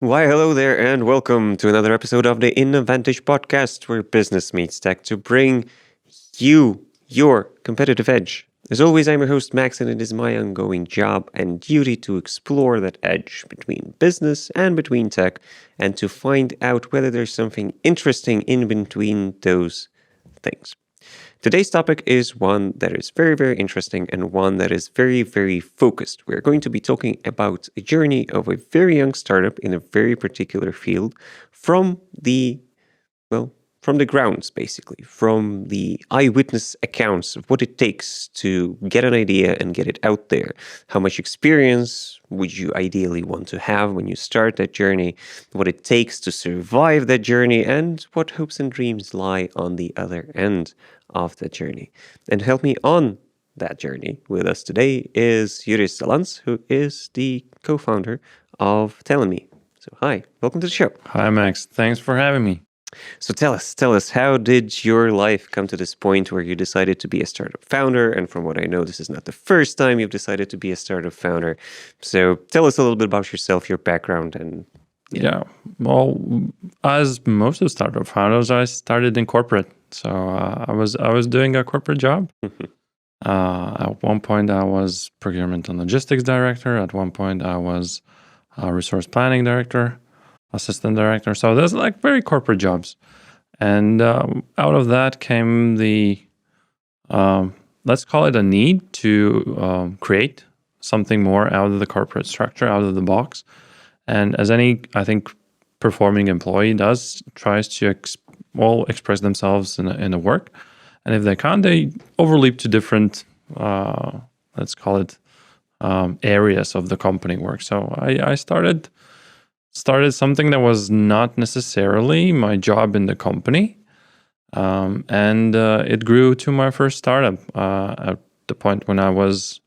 Why, hello there, and welcome to another episode of the Innovantage podcast, where business meets tech to bring you your competitive edge. As always, I'm your host, Max, and it is my ongoing job and duty to explore that edge between business and between tech, and to find out whether there's something interesting in between those things. Today's topic is one that is very, very interesting and one that is very, very focused. We're going to be talking about a journey of a very young startup in a very particular field from the grounds, basically, from the eyewitness accounts of what it takes to get an idea and get it out there. How much experience would you ideally want to have when you start that journey, what it takes to survive that journey, and what hopes and dreams lie on the other end of that journey. And help me on that journey with us today is Juris Zalāns, who is the co-founder of Talenme. So hi, welcome to the show. Hi, Max. Thanks for having me. So tell us, how did your life come to this point where you decided to be a startup founder? And from what I know, this is not the first time you've decided to be a startup founder. So tell us a little bit about yourself, your background, and Yeah. Well, as most of startup founders, I started in corporate. So I was doing a corporate job. At one point, I was procurement and logistics director. At one point, I was a resource planning director, assistant director. So there's like very corporate jobs. And out of that came the, let's call it a need to create something more out of the corporate structure, out of the box. And as any, I think, performing employee does, tries to express themselves in the work. And if they can't, they overleap to different, let's call it, areas of the company work. So I started something that was not necessarily my job in the company. And it grew to my first startup at the point when I was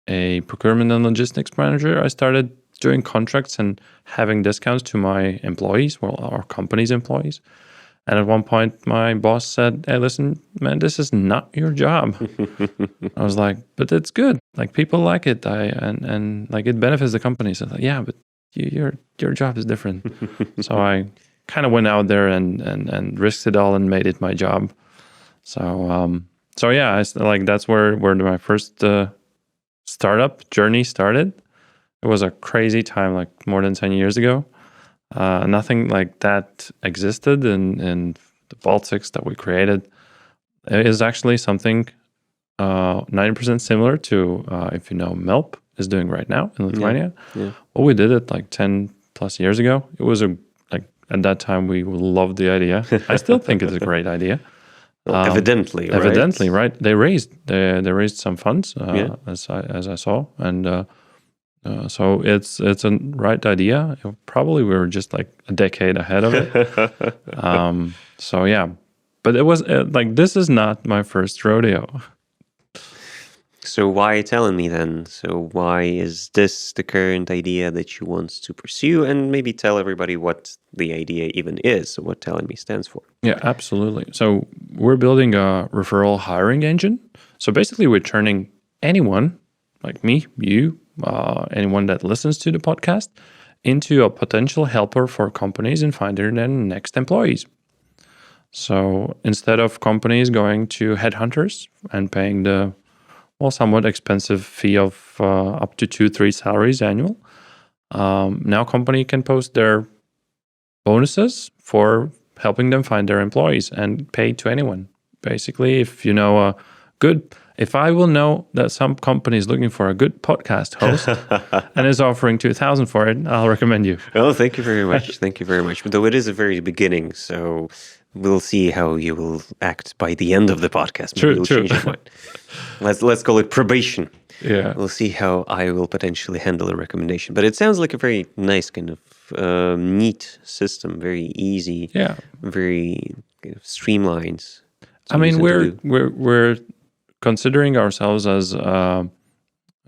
a procurement and logistics manager. I started doing contracts and having discounts to my employees, our company's employees. And at one point, my boss said, "Hey, listen, man, this is not your job." I was like, "But it's good. Like, people like it. And like, it benefits the company." So I was like, "Yeah, but your job is different." So I kind of went out there and risked it all and made it my job. So yeah, that's where my first startup journey started. It was a crazy time, like more than 10 years ago. Nothing like that existed in the Baltics that we created. It is actually something 90% similar to, if you know, Melp is doing right now in Lithuania. Yeah. Well, we did it like 10 plus years ago. It was at that time, we loved the idea. I still think it's a great idea. Well, evidently, right? They raised some funds, as I saw, and so it's a right idea. Probably we were just like a decade ahead of it. So yeah, but it was this is not my first rodeo. So why Talenme then? So why is this the current idea that you want to pursue? And maybe tell everybody what the idea even is, so what Talenme stands for. Yeah, absolutely. So we're building a referral hiring engine. So basically we're turning anyone like me, you, anyone that listens to the podcast into a potential helper for companies in finding their next employees. So instead of companies going to headhunters and paying the somewhat expensive fee of up to 2-3 salaries annual, now company can post their bonuses for helping them find their employees and pay to anyone. Basically, if you know if I will know that some company is looking for a good podcast host and is offering 2,000 for it, I'll recommend you. Oh, thank you very much. Thank you very much. But though it is a very beginning, so we'll see how you will act by the end of the podcast. Maybe you'll change your mind. Let's call it probation. Yeah. We'll see how I will potentially handle a recommendation. But it sounds like a very nice kind of neat system, very easy, very kind of streamlined. I mean, we're considering ourselves as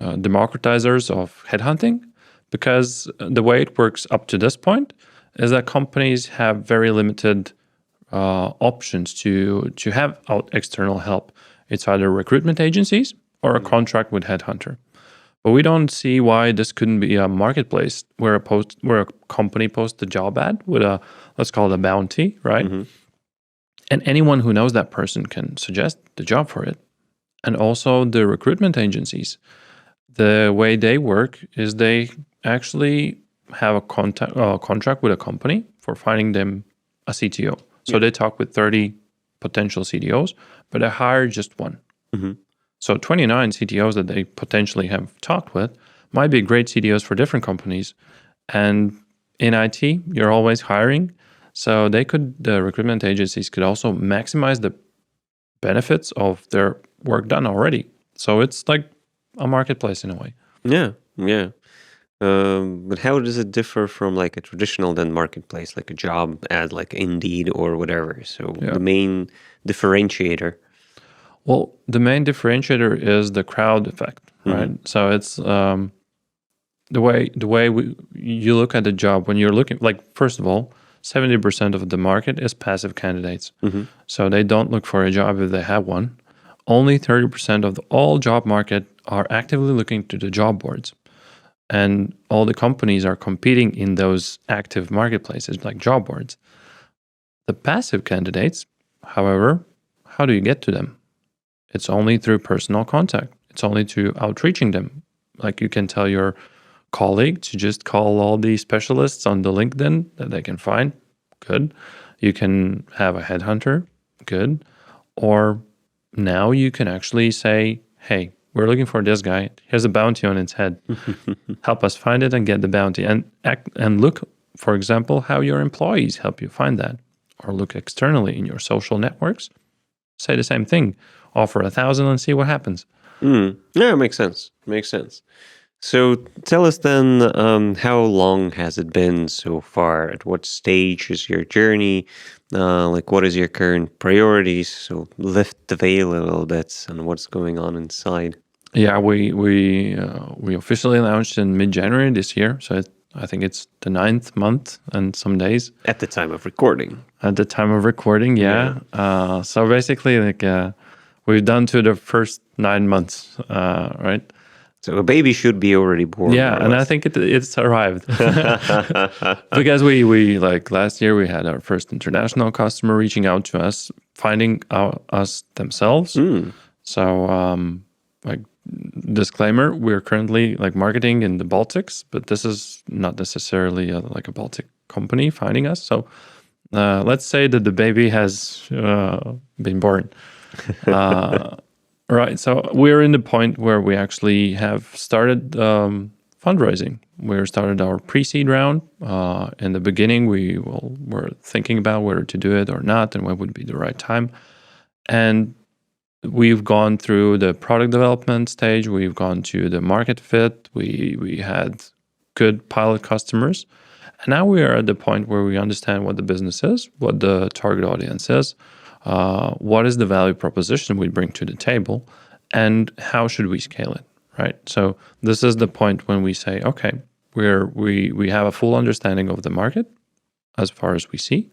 democratizers of headhunting, because the way it works up to this point is that companies have very limited options to have external help. It's either recruitment agencies or a contract with headhunter. But we don't see why this couldn't be a marketplace where a company posts a job ad with a, let's call it a bounty, right? Mm-hmm. And anyone who knows that person can suggest the job for it. And also the recruitment agencies, the way they work is they actually have a contract with a company for finding them a CTO. So they talk with 30 potential CTOs, but they hire just one. Mm-hmm. So 29 CTOs that they potentially have talked with might be great CTOs for different companies. And in IT, you're always hiring. So the recruitment agencies could also maximize the benefits of their work done already. So it's like a marketplace in a way. Yeah. But how does it differ from like a traditional then marketplace, like a job ad, like Indeed or whatever? So the main differentiator. Well, the main differentiator is the crowd effect, right? Mm-hmm. So it's the way you look at the job when you're looking. Like, first of all, 70% of the market is passive candidates. Mm-hmm. So they don't look for a job if they have one. Only 30% of the all job market are actively looking to the job boards. And all the companies are competing in those active marketplaces like job boards. The passive candidates, however, how do you get to them? It's only through personal contact. It's only through outreaching them. Like you can tell your colleague to just call all the specialists on the LinkedIn that they can find. Good. You can have a headhunter. Good. Or now you can actually say, hey, we're looking for this guy. Here's a bounty on its head. Help us find it and get the bounty. And look, for example, how your employees help you find that. Or look externally in your social networks. Say the same thing. Offer 1,000 and see what happens. Yeah, it makes sense. So tell us then, how long has it been so far? At what stage is your journey? Like, what is your current priorities? So lift the veil a little bit on what's going on inside. Yeah, we officially launched in mid-January this year. So I think it's the 9th month and some days. At the time of recording. Yeah. So basically, like we've done to the first 9 months, right? So a baby should be already born. Yeah, and I think it's arrived. Because we like last year we had our first international customer reaching out to us, finding us themselves. So like disclaimer, we're currently like marketing in the Baltics, but this is not necessarily like a Baltic company finding us. So let's say that the baby has been born. Right. So we're in the point where we actually have started fundraising. We started our pre-seed round. In the beginning, were thinking about whether to do it or not and when would be the right time. And we've gone through the product development stage. We've gone to the market fit. We had good pilot customers. And now we are at the point where we understand what the business is, what the target audience is, what is the value proposition we bring to the table, and how should we scale it, right? So this is the point when we say, okay, we have a full understanding of the market as far as we see,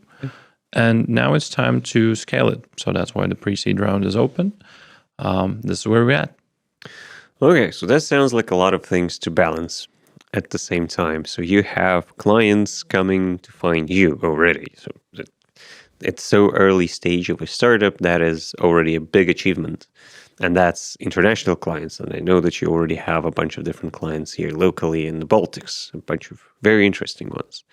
and now it's time to scale it. So that's why the pre-seed round is open. This is where we're at. Okay, so that sounds like a lot of things to balance at the same time. So you have clients coming to find you already. So it's so early stage of a startup that is already a big achievement. And that's international clients. And I know that you already have a bunch of different clients here locally in the Baltics, a bunch of very interesting ones.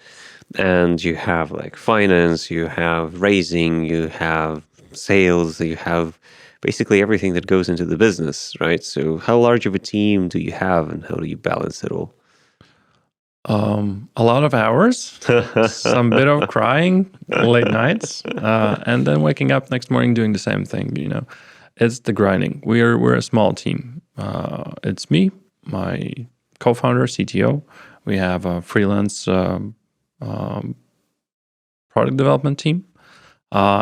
And you have like finance, you have raising, you have sales, you have basically everything that goes into the business, right? So how large of a team do you have and how do you balance it all? A lot of hours, some bit of crying, late nights, and then waking up next morning doing the same thing. You know, it's the grinding. We're a small team. It's me, my co-founder, CTO. We have a freelance product development team.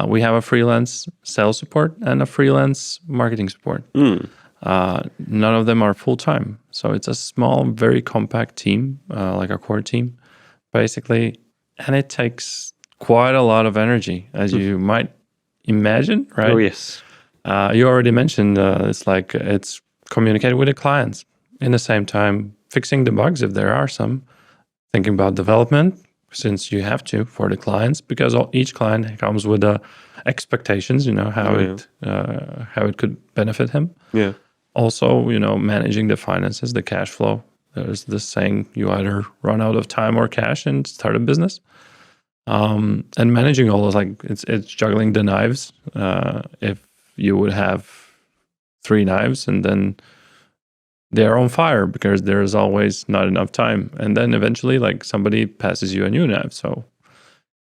We have a freelance sales support and a freelance marketing support. None of them are full-time. So it's a small, very compact team, like a core team, basically. And it takes quite a lot of energy, as you might imagine, right? Oh, yes. You already mentioned it's communicated with the clients. in the same time, fixing the bugs if there are some, thinking about development, since you have to for the clients, because each client comes with expectations, how it could benefit him. Yeah. Also, managing the finances, the cash flow. There's this saying, you either run out of time or cash and start a business. And managing all those, like it's juggling the knives. If you would have 3 knives and then they're on fire because there's always not enough time. And then eventually, like, somebody passes you a new knife. So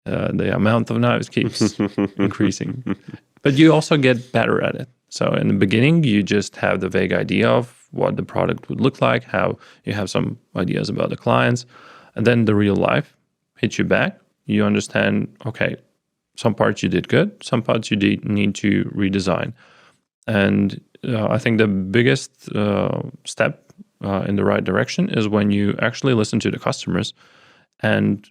the amount of knives keeps increasing. But you also get better at it. So in the beginning, you just have the vague idea of what the product would look like, how you have some ideas about the clients. And then the real life hits you back. You understand, okay, some parts you did good, some parts you need to redesign. And I think the biggest step in the right direction is when you actually listen to the customers and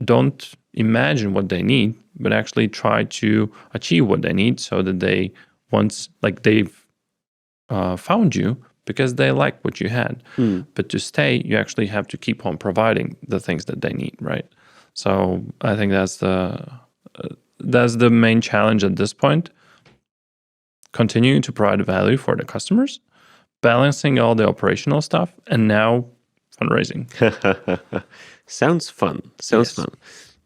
don't imagine what they need, but actually try to achieve what they need, so that they've found you because they like what you had. But to stay, you actually have to keep on providing the things that they need, right? So I think that's the main challenge at this point. Continuing to provide value for the customers, balancing all the operational stuff, and now fundraising. Sounds fun.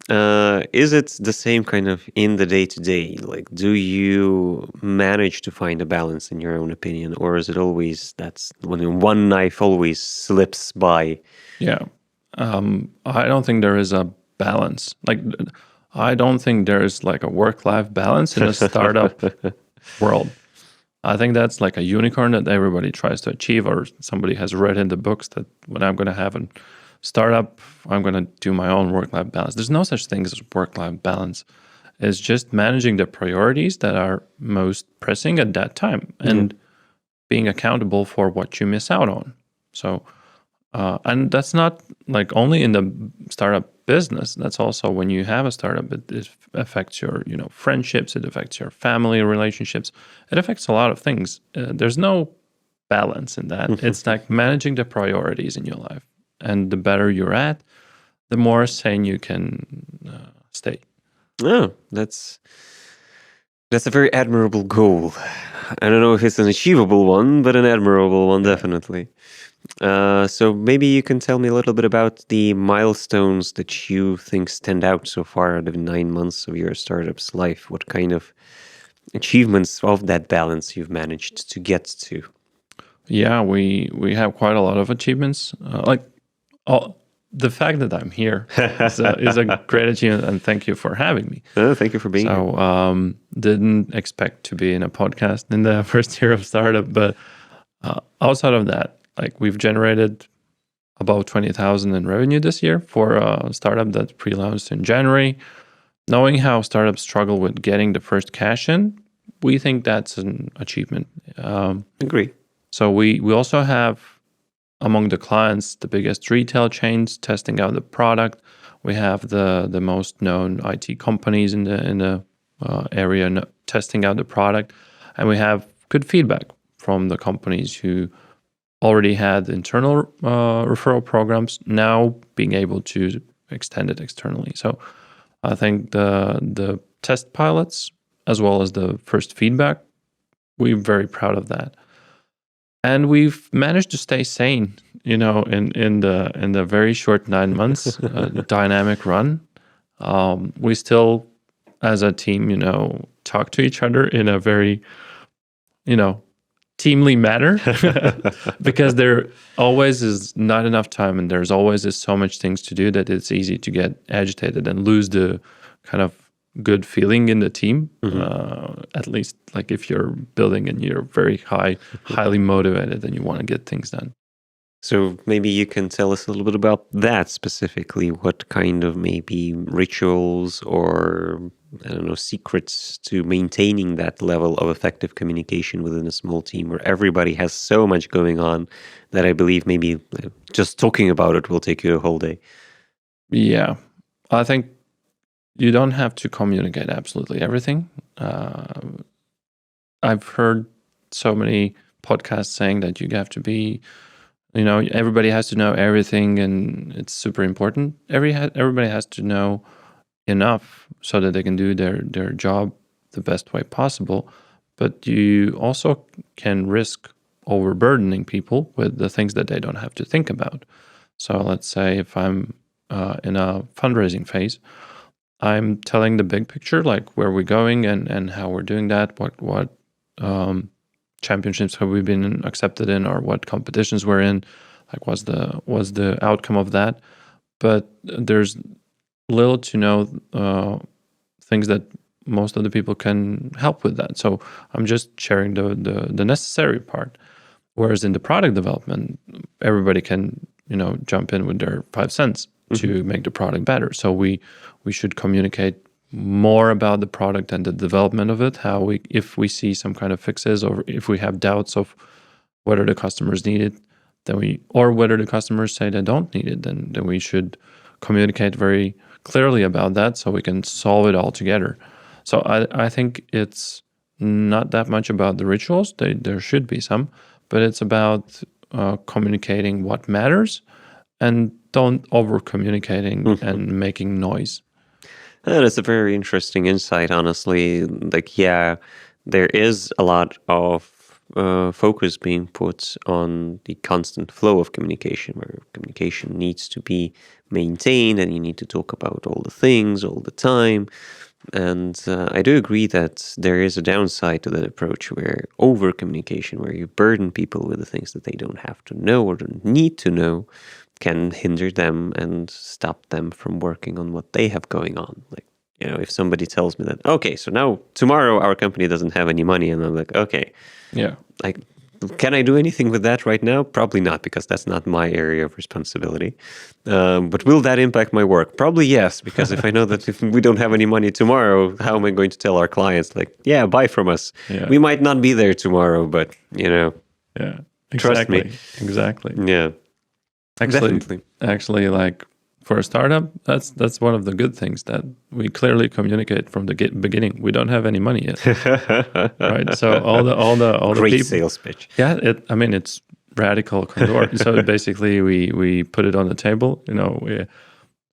Is it the same kind of in the day-to-day? Like, do you manage to find a balance in your own opinion, or is it always that's when one knife always slips by? Yeah. I don't think there is a balance. Like, I don't think there is like a work-life balance in a startup world. I think that's like a unicorn that everybody tries to achieve, or somebody has read in the books that when I'm going to have a startup, I'm going to do my own work-life balance. There's no such thing as work-life balance. It's just managing the priorities that are most pressing at that time and being accountable for what you miss out on. So, and that's not like only in the startup business. That's also when you have a startup, it affects your, friendships. It affects your family relationships. It affects a lot of things. There's no balance in that. It's like managing the priorities in your life. And the better you're at, the more sane you can stay. Oh, that's a very admirable goal. I don't know if it's an achievable one, but an admirable one, definitely. So maybe you can tell me a little bit about the milestones that you think stand out so far out of 9 months of your startup's life. What kind of achievements of that balance you've managed to get to? Yeah, we have quite a lot of achievements. The fact that I'm here is a great achievement, and thank you for having me. Thank you for being here. So didn't expect to be in a podcast in the first year of startup, but outside of that, like, we've generated about 20,000 in revenue this year for a startup that pre-launched in January. Knowing how startups struggle with getting the first cash in, we think that's an achievement. Agree. So we also have among the clients the biggest retail chains testing out the product. We have the most known IT companies in the area testing out the product, and we have good feedback from the companies who already had internal referral programs, now being able to extend it externally. So I think the test pilots, as well as the first feedback, we're very proud of that. And we've managed to stay sane, in the very short 9 months dynamic run. We still, as a team, talk to each other in a very, teamly manner, because there always is not enough time, and there's always is so much things to do that it's easy to get agitated and lose the kind of good feeling in the team. At least, like, if you're building and you're very highly motivated and you want to get things done. So maybe you can tell us a little bit about that specifically. What kind of maybe rituals or, I don't know, secrets to maintaining that level of effective communication within a small team where everybody has so much going on that I believe maybe just talking about it will take you a whole day. Yeah, I think you don't have to communicate absolutely everything. I've heard so many podcasts saying that you have to be everybody has to know everything, and it's super important. Everybody has to know enough so that they can do their job the best way possible. But you also can risk overburdening people with the things that they don't have to think about. So let's say if I'm in a fundraising phase, I'm telling the big picture, like where we're going and how we're doing that, what championships have we been accepted in, or what competitions we're in, like what's the outcome of that. But there's little to no things that most of the people can help with that. So I'm just sharing the necessary part. Whereas in the product development, everybody can jump in with their 5 cents to make the product better. So we should communicate more about the product and the development of it. If we see some kind of fixes, or if we have doubts of whether the customers need it, or whether the customers say they don't need it, then we should communicate very clearly about that so we can solve it all together. So I think it's not that much about the rituals. There should be some, but it's about communicating what matters and don't over communicating and making noise. That is a very interesting insight, honestly. Like, yeah, there is a lot of focus being put on the constant flow of communication, where communication needs to be maintained and you need to talk about all the things all the time. And I do agree that there is a downside to that approach, where over communication, where you burden people with the things that they don't have to know or don't need to know, can hinder them and stop them from working on what they have going on. Like, if somebody tells me that, okay, so now tomorrow our company doesn't have any money, and I'm like, okay, yeah, like, can I do anything with that right now? Probably not, because that's not my area of responsibility. But will that impact my work? Probably yes, because if I know that if we don't have any money tomorrow, how am I going to tell our clients, like, yeah, buy from us? Yeah. We might not be there tomorrow, but, Yeah, exactly. Trust me. Exactly. Yeah, definitely. Actually, like for a startup, that's one of the good things, that we clearly communicate from the beginning. We don't have any money yet, right? So all the Great people, sales pitch. Yeah, it's radical candor. So basically, we put it on the table.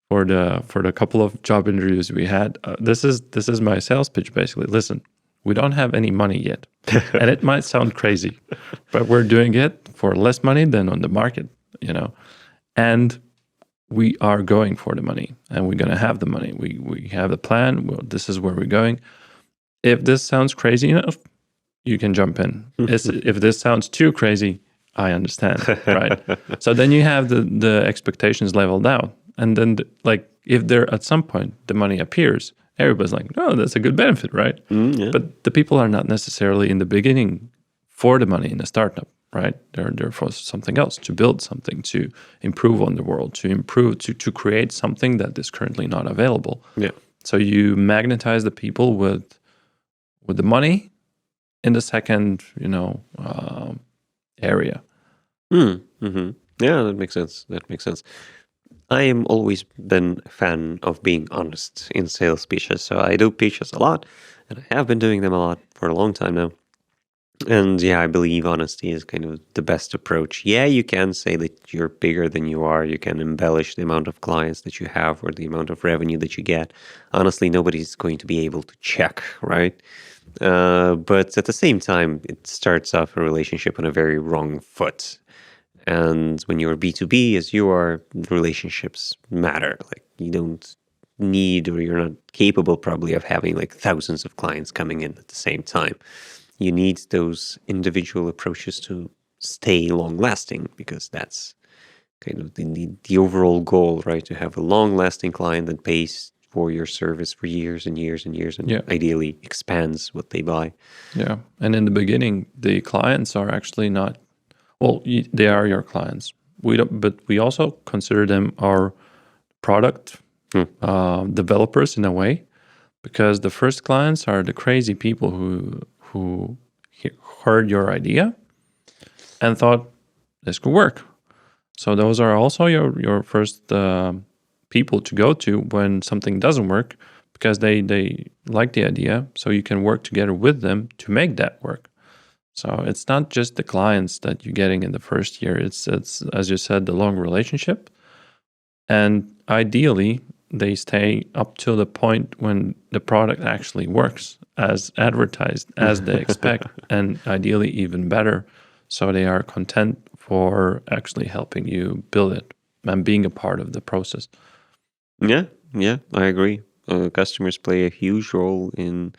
For the couple of job interviews we had, this is my sales pitch. Basically, listen, we don't have any money yet, and it might sound crazy, but we're doing it for less money than on the market. And we are going for the money, and we're going to have the money. We have the plan. Well, this is where we're going. If this sounds crazy enough, you can jump in. If this sounds too crazy, I understand, right? So then you have the expectations leveled out. And then, if there at some point the money appears, everybody's like, oh, that's a good benefit, right? Yeah. But the people are not necessarily in the beginning for the money in the startup, right? They're for something else, to build something, to improve on the world, to create something that is currently not available. Yeah. So you magnetize the people with the money in the second, area. Mm-hmm. Yeah, that makes sense. I am always been a fan of being honest in sales pitches. So I do pitches a lot, and I have been doing them a lot for a long time now. And yeah, I believe honesty is kind of the best approach. Yeah, you can say that you're bigger than you are. You can embellish the amount of clients that you have or the amount of revenue that you get. Honestly, nobody's going to be able to check, right? But at the same time, it starts off a relationship on a very wrong foot. And when you're B2B, as you are, relationships matter. Like, you don't need, or you're not capable probably of having like thousands of clients coming in at the same time. You need those individual approaches to stay long lasting, because that's kind of the overall goal, right? To have a long lasting client that pays for your service for years and years and years, and ideally expands what they buy. Yeah. And in the beginning, the clients are actually not, well, they are your clients. But we also consider them our product developers in a way, because the first clients are the crazy people who heard your idea and thought this could work. So those are also your first people to go to when something doesn't work, because they like the idea. So you can work together with them to make that work. So it's not just the clients that you're getting in the first year. It's as you said, the long relationship. And ideally, they stay up till the point when the product actually works as advertised, as they expect, and ideally even better. So they are content for actually helping you build it and being a part of the process. Yeah, I agree. Customers play a huge role in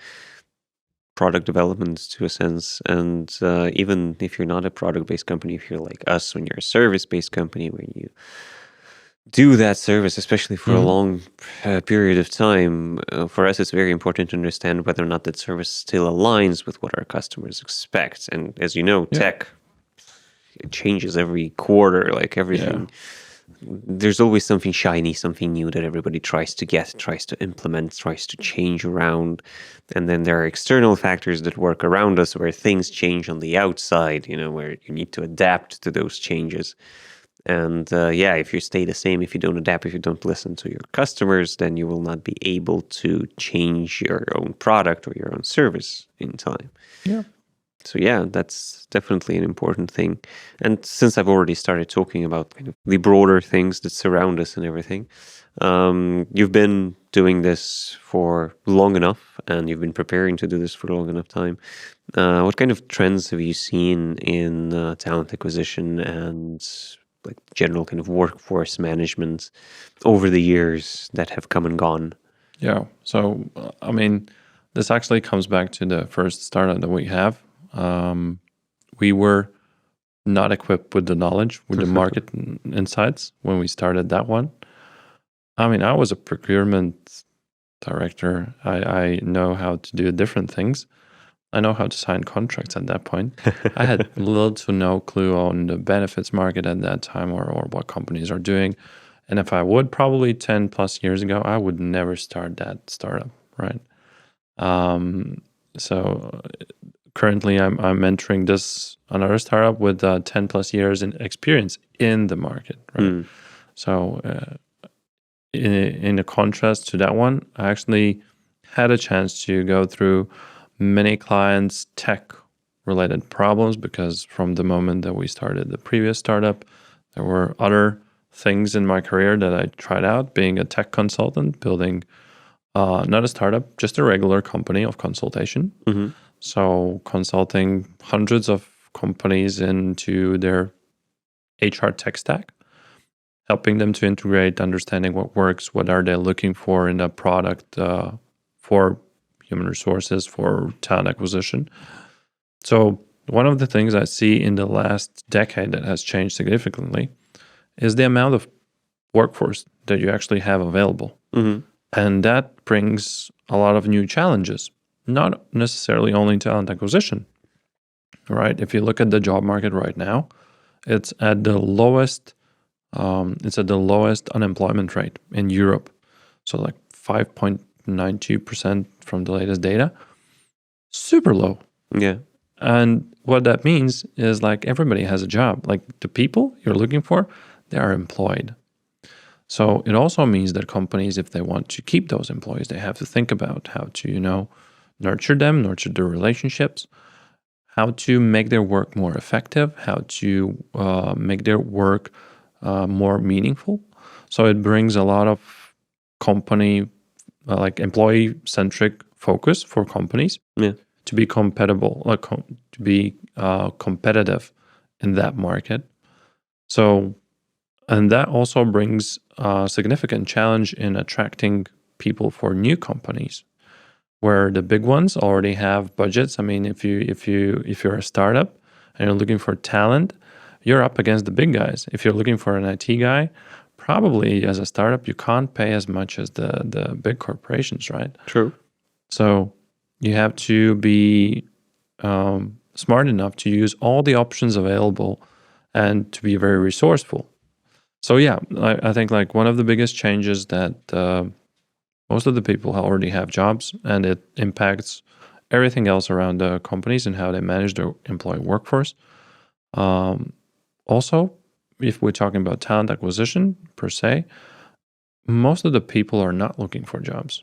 product development to a sense. And even if you're not a product-based company, if you're like us, when you're a service-based company, when you do that service, especially for a long period of time, for us, it's very important to understand whether or not that service still aligns with what our customers expect. And as you know, tech, it changes every quarter, like everything. There's always something shiny, something new that everybody tries to get, tries to implement, tries to change around. And then there are external factors that work around us where things change on the outside, where you need to adapt to those changes. And if you stay the same, if you don't adapt, if you don't listen to your customers, then you will not be able to change your own product or your own service in time. Yeah. So that's definitely an important thing. And since I've already started talking about kind of the broader things that surround us and everything, you've been doing this for long enough, and you've been preparing to do this for a long enough time. What kind of trends have you seen in talent acquisition and like general kind of workforce management over the years that have come and gone? Yeah. So, I mean, this actually comes back to the first startup that we have. We were not equipped with the knowledge, with the market insights when we started that one. I mean, I was a procurement director. I know how to do different things. I know how to sign contracts at that point. I had little to no clue on the benefits market at that time or what companies are doing. And if I would, probably 10 plus years ago, I would never start that startup, right? So currently I'm mentoring another startup with 10 plus years in experience in the market, right? So in a contrast to that one, I actually had a chance to go through many clients' tech-related problems because from the moment that we started the previous startup, there were other things in my career that I tried out, being a tech consultant, building not a startup, just a regular company of consultation. So consulting hundreds of companies into their HR tech stack, helping them to integrate, understanding what works, what are they looking for in a product for human resources, for talent acquisition. So one of the things I see in the last decade that has changed significantly is the amount of workforce that you actually have available. And that brings a lot of new challenges, not necessarily only talent acquisition, right? If you look at the job market right now, it's at the lowest unemployment rate in Europe. So like 5.92% from the latest data, super low. Yeah. And what that means is like everybody has a job. Like the people you're looking for, they are employed. So it also means that companies, if they want to keep those employees, they have to think about how to, nurture them, nurture their relationships, how to make their work more effective, how to make their work more meaningful. So it brings a lot of company, like employee-centric focus for companies to be compatible, to be competitive in that market. So, and that also brings a significant challenge in attracting people for new companies, where the big ones already have budgets. I mean, if you're a startup and you're looking for talent, you're up against the big guys. If you're looking for an IT guy, probably as a startup, you can't pay as much as the big corporations, right? True. So you have to be smart enough to use all the options available and to be very resourceful. So yeah, I think like one of the biggest changes that most of the people already have jobs, and it impacts everything else around the companies and how they manage their employee workforce. Also, if we're talking about talent acquisition per se, most of the people are not looking for jobs.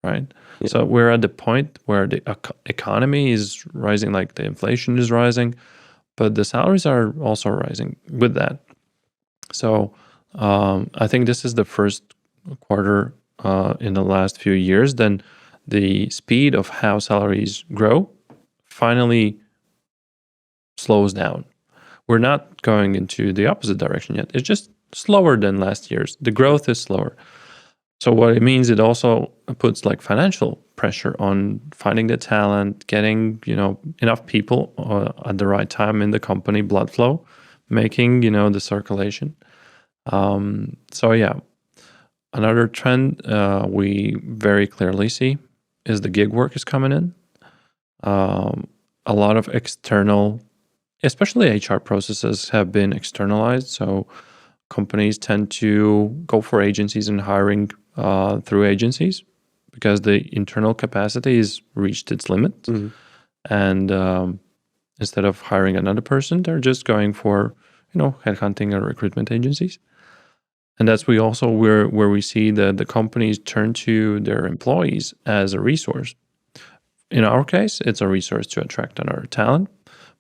right? Yeah. So we're at the point where the economy is rising, like the inflation is rising, but the salaries are also rising with that. So I think this is the first quarter in the last few years, then the speed of how salaries grow finally slows down. We're not going into the opposite direction yet. It's just slower than last year's. The growth is slower. So what it means, it also puts like financial pressure on finding the talent, getting, enough people at the right time in the company, blood flow, making, the circulation. So yeah, another trend we very clearly see is the gig work is coming in. A lot of external, especially HR processes, have been externalized. So companies tend to go for agencies and hiring through agencies because the internal capacity has reached its limit. Mhm. And instead of hiring another person, they're just going for, headhunting or recruitment agencies. And that's where we see the companies turn to their employees as a resource. In our case, it's a resource to attract another talent,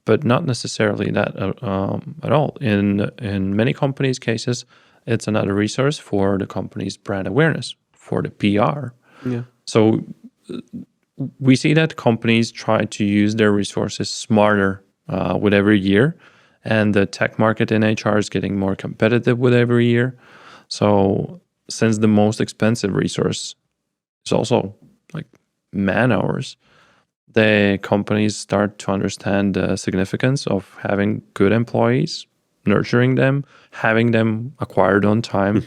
but not necessarily that at all. In many companies' cases, it's another resource for the company's brand awareness, for the PR. Yeah. So we see that companies try to use their resources smarter with every year, and the tech market in HR is getting more competitive with every year. So since the most expensive resource is also like man hours, the companies start to understand the significance of having good employees, nurturing them, having them acquired on time.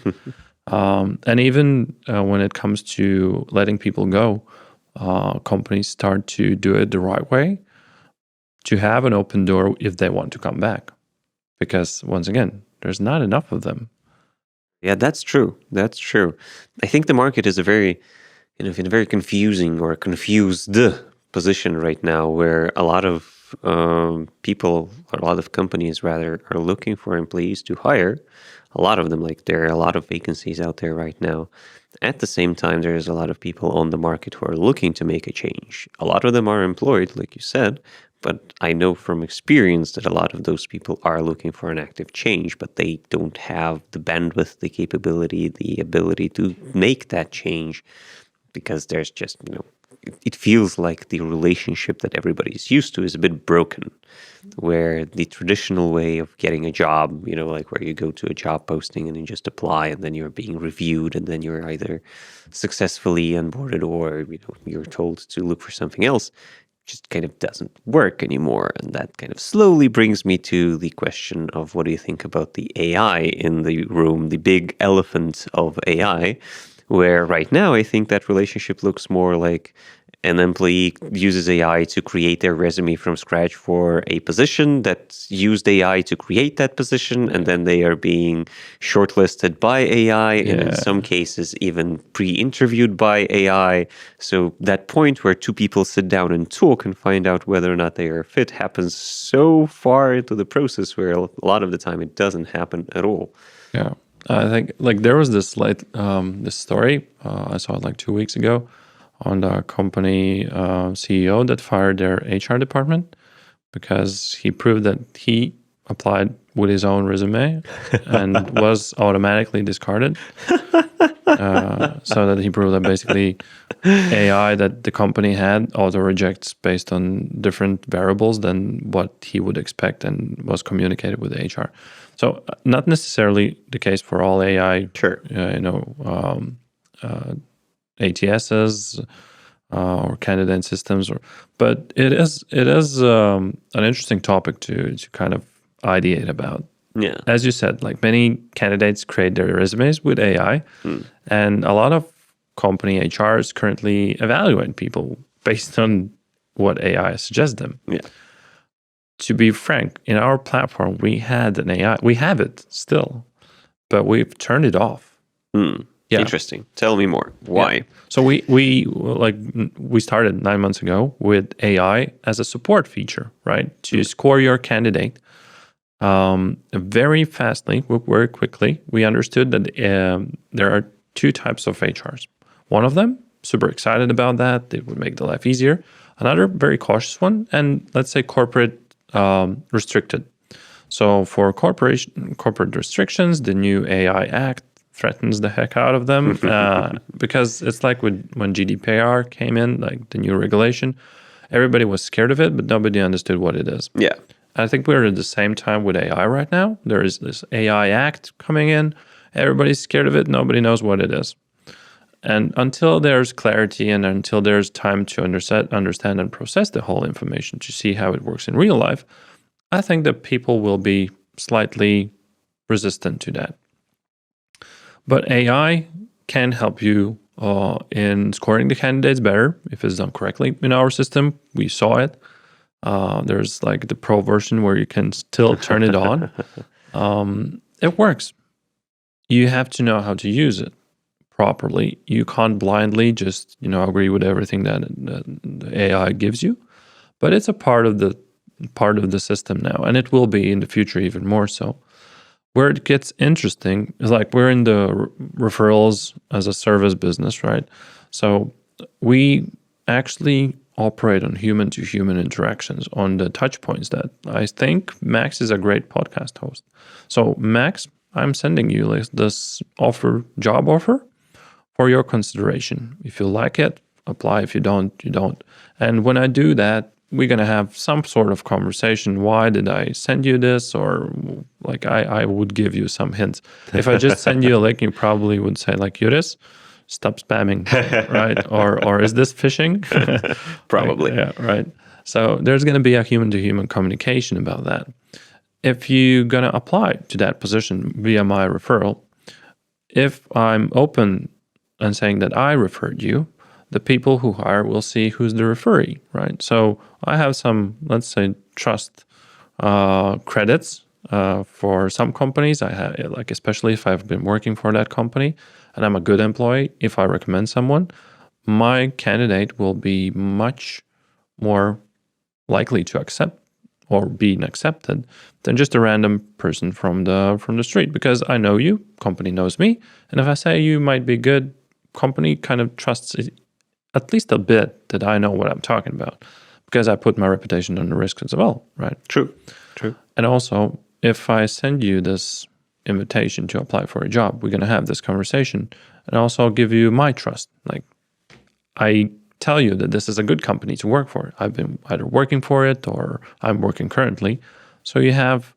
And even when it comes to letting people go, companies start to do it the right way to have an open door if they want to come back. Because once again, there's not enough of them. Yeah, that's true. That's true. I think the market is in a very confusing or confused position right now, where a lot of people, or a lot of companies rather, are looking for employees to hire. A lot of them, like there are a lot of vacancies out there right now. At the same time, there's a lot of people on the market who are looking to make a change. A lot of them are employed, like you said, but I know from experience that a lot of those people are looking for an active change, but they don't have the bandwidth, the capability, the ability to make that change, because there's just, it feels like the relationship that everybody's used to is a bit broken, where the traditional way of getting a job, like where you go to a job posting and you just apply and then you're being reviewed and then you're either successfully onboarded or, you're told to look for something else, just kind of doesn't work anymore. And that kind of slowly brings me to the question of, what do you think about the AI in the room, the big elephant of AI, where right now I think that relationship looks more like an employee uses AI to create their resume from scratch for a position that used AI to create that position, and then they are being shortlisted by AI, and in some cases even pre-interviewed by AI. So that point where two people sit down and talk and find out whether or not they are fit happens so far into the process, where a lot of the time it doesn't happen at all. Yeah. I think like there was this this story I saw it like 2 weeks ago on the company CEO that fired their HR department because he proved that he applied with his own resume and was automatically discarded. So that he proved that basically AI that the company had auto rejects based on different variables than what he would expect and was communicated with HR. So not necessarily the case for all AI, Sure. ATSs or candidate systems, but it is an interesting topic to kind of ideate about. Yeah. As you said, like many candidates create their resumes with AI, and a lot of company HRs currently evaluate people based on what AI suggests them. Yeah. To be frank, in our platform, we had an AI. We have it still, but we've turned it off. Yeah. Interesting. Tell me more. Why? Yeah. So we started 9 months ago with AI as a support feature, right? To score your candidate very fastly, very quickly. We understood that there are two types of HRs. One of them super excited about that. It would make the life easier. Another very cautious one, and let's say corporate restricted. So for corporate restrictions, the new AI Act threatens the heck out of them because it's like when GDPR came in, like the new regulation, everybody was scared of it, but nobody understood what it is. Yeah. I think we're at the same time with AI right now. There is this AI Act coming in. Everybody's scared of it. Nobody knows what it is. And until there's clarity and until there's time to understand and process the whole information to see how it works in real life, I think that people will be slightly resistant to that. But AI can help you in scoring the candidates better if it's done correctly. In our system, we saw it. There's like the pro version where you can still turn it on. It works. You have to know how to use it properly. You can't blindly just agree with everything that the AI gives you, but it's a part of the system now, and it will be in the future even more so. Where it gets interesting is like we're in the referrals as a service business, right? So we actually operate on human-to-human interactions on the touch points that I think Max is a great podcast host. So Max, I'm sending you this job offer for your consideration. If you like it, apply. If you don't, you don't. And when I do that, we're going to have some sort of conversation. Why did I send you this? Or like I would give you some hints. If I just send you a link, you probably would say like, Juris, stop spamming, right? Or is this phishing? Probably. Yeah, right. So there's going to be a human-to-human communication about that. If you're going to apply to that position via my referral, if I'm open and saying that I referred you, the people who hire will see who's the referee, right? So I have some, let's say, trust credits for some companies. I have, like, especially if I've been working for that company and I'm a good employee. If I recommend someone, my candidate will be much more likely to accept or being accepted than just a random person from the street, because I know you, company knows me, and if I say you might be good, company kind of trusts it at least a bit that I know what I'm talking about, because I put my reputation under risk as well, right? True. And also, if I send you this invitation to apply for a job, we're going to have this conversation, and also I'll give you my trust. Like, I tell you that this is a good company to work for. I've been either working for it or I'm working currently. So you have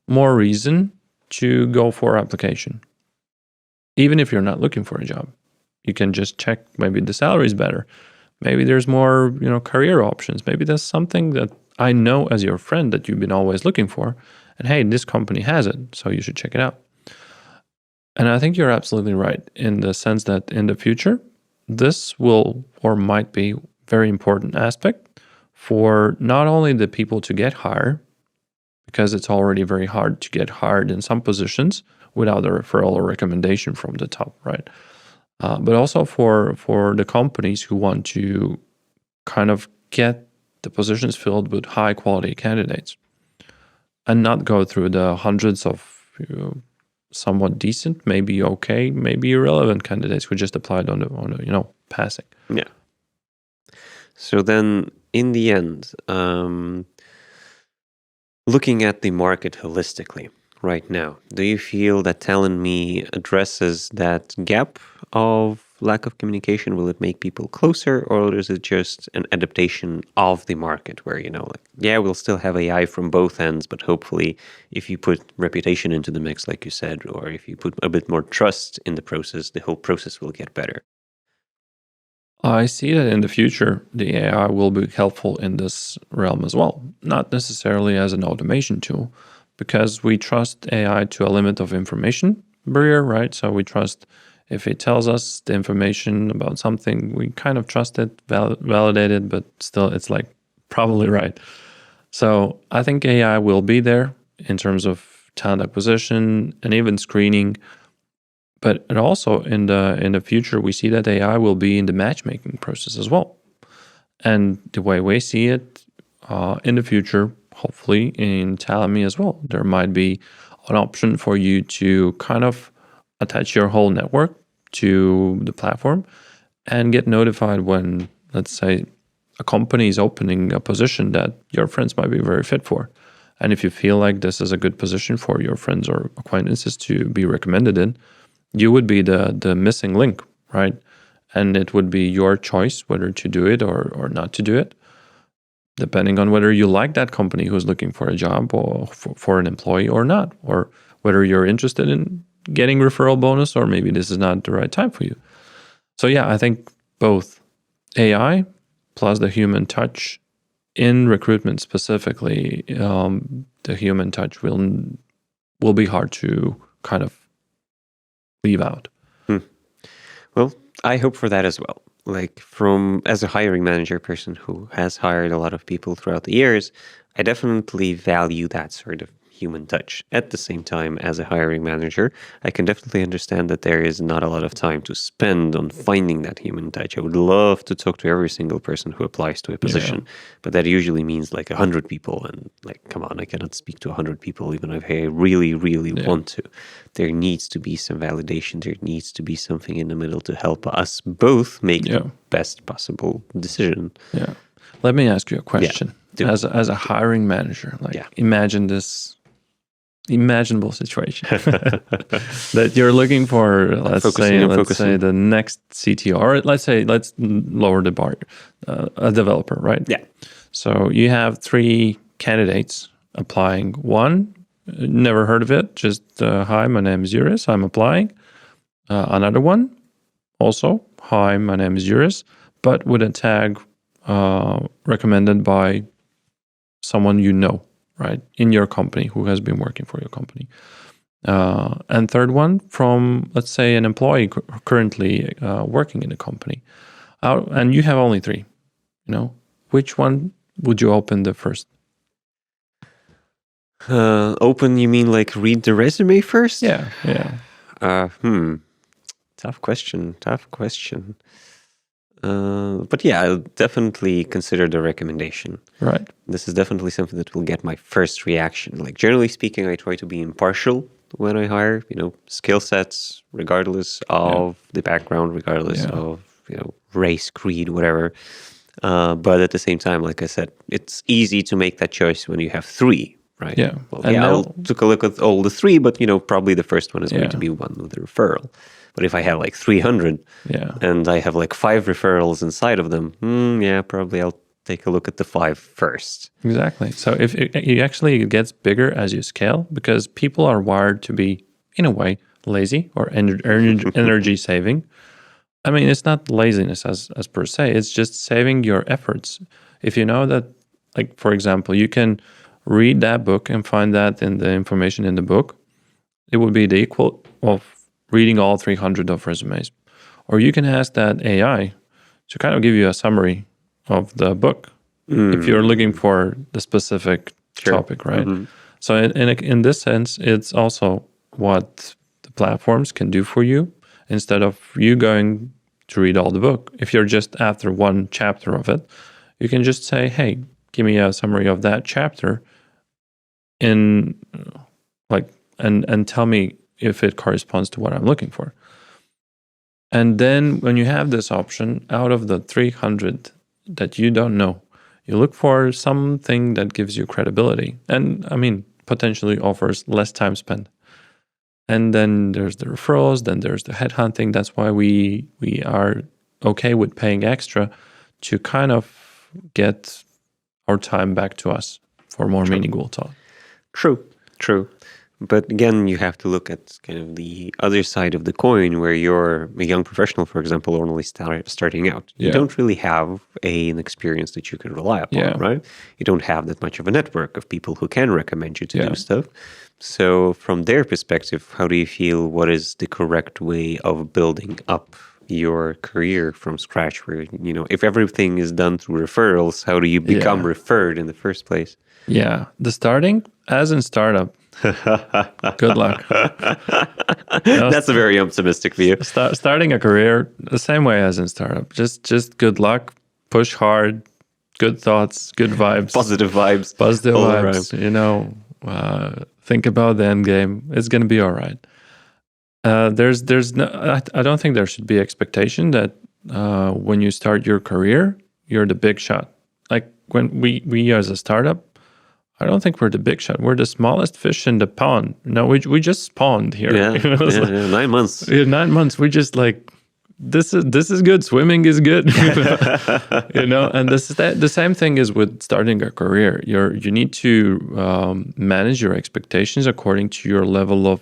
more reason to go for application. Even if you're not looking for a job, you can just check maybe the salary is better. Maybe there's more, career options. Maybe there's something that I know as your friend that you've been always looking for. And hey, this company has it, so you should check it out. And I think you're absolutely right in the sense that in the future, this will or might be very important aspect for not only the people to get hired, because it's already very hard to get hired in some positions without a referral or recommendation from the top, right? But also for the companies who want to kind of get the positions filled with high quality candidates and not go through the hundreds of somewhat decent, maybe okay, maybe irrelevant candidates who just applied on the passing. Yeah. So then, in the end, looking at the market holistically right now, do you feel that Talenme addresses that gap of lack of communication? Will it make people closer, or is it just an adaptation of the market where, we'll still have AI from both ends, but hopefully if you put reputation into the mix, like you said, or if you put a bit more trust in the process, the whole process will get better? I see that in the future, the AI will be helpful in this realm as well. Not necessarily as an automation tool, because we trust AI to a limit of information barrier, right? So we trust if it tells us the information about something, we kind of trust it, validate it, but still it's like probably right. So I think AI will be there in terms of talent acquisition and even screening. But it also in the future, we see that AI will be in the matchmaking process as well. And the way we see it in the future, hopefully in Talenme as well, there might be an option for you to kind of attach your whole network to the platform and get notified when, let's say, a company is opening a position that your friends might be very fit for. And if you feel like this is a good position for your friends or acquaintances to be recommended in, you would be the missing link, right? And it would be your choice whether to do it or not to do it, depending on whether you like that company who's looking for a job or for an employee or not, or whether you're interested in getting referral bonus or maybe this is not the right time for you. So yeah, I think both AI plus the human touch in recruitment specifically, the human touch will be hard to kind of leave out. Well, I hope for that as well. Like as a hiring manager person who has hired a lot of people throughout the years, I definitely value that sort of human touch. At the same time, as a hiring manager, I can definitely understand that there is not a lot of time to spend on finding that human touch. I would love to talk to every single person who applies to a position, but that usually means like 100 people. And like, come on, I cannot speak to 100 people, even if I really, really want to. There needs to be some validation. There needs to be something in the middle to help us both make the best possible decision. Yeah. Let me ask you a question. As a hiring manager, imagine this imaginable situation that you're looking for, let's say the next CTO, or let's lower the bar, a developer, right? Yeah. So you have 3 candidates applying. One, never heard of it, just hi, my name is Juris, I'm applying. Another one, also, hi, my name is Juris, but with a tag recommended by someone you know, right, in your company, who has been working for your company. And third one, from, let's say, an employee currently working in the company. And you have only 3, which one would you open the first? Open, you mean like read the resume first? Yeah. Tough question. But yeah, I'll definitely consider the recommendation. Right. This is definitely something that will get my first reaction. Like, generally speaking, I try to be impartial when I hire, skill sets, regardless of the background, regardless of, race, creed, whatever. But at the same time, like I said, it's easy to make that choice when you have 3, right? Yeah. Well, I'll take a look at all the 3, but, probably the first one is going to be one with a referral. But if I have like 300 and I have like 5 referrals inside of them, probably I'll take a look at the 5 first. Exactly. So if it actually gets bigger as you scale, because people are wired to be, in a way, lazy or energy saving. I mean, it's not laziness as per se, it's just saving your efforts. If you know that, like, for example, you can read that book and find that in the information in the book, it would be the equal of reading all 300 of resumes. Or you can ask that AI to kind of give you a summary of the book if you're looking for the specific topic, right? So in this sense, it's also what the platforms can do for you instead of you going to read all the book. If you're just after one chapter of it, you can just say, hey, give me a summary of that chapter and tell me if it corresponds to what I'm looking for. And then when you have this option, out of the 300 that you don't know, you look for something that gives you credibility and, potentially offers less time spent. And then there's the referrals, then there's the headhunting. That's why we are okay with paying extra to kind of get our time back to us for more meaningful talk. True. But again, you have to look at kind of the other side of the coin where you're a young professional, for example, or only starting out. You don't really have an experience that you can rely upon, right? You don't have that much of a network of people who can recommend you to do stuff. So from their perspective, how do you feel, what is the correct way of building up your career from scratch where, if everything is done through referrals, how do you become referred in the first place? Yeah, the starting, as in startup, good luck. That's a very optimistic view. Starting a career, the same way as in startup. Just good luck, push hard, good thoughts, good vibes. Positive vibes. Think about the end game. It's going to be all right. There's no, I don't think there should be expectation that when you start your career, you're the big shot. Like when we as a startup, I don't think we're the big shot. We're the smallest fish in the pond. No, we just spawned here. Yeah, yeah, 9 months. Yeah, 9 months. We just like this is good. Swimming is good. And the same thing is with starting a career. You need to manage your expectations according to your level of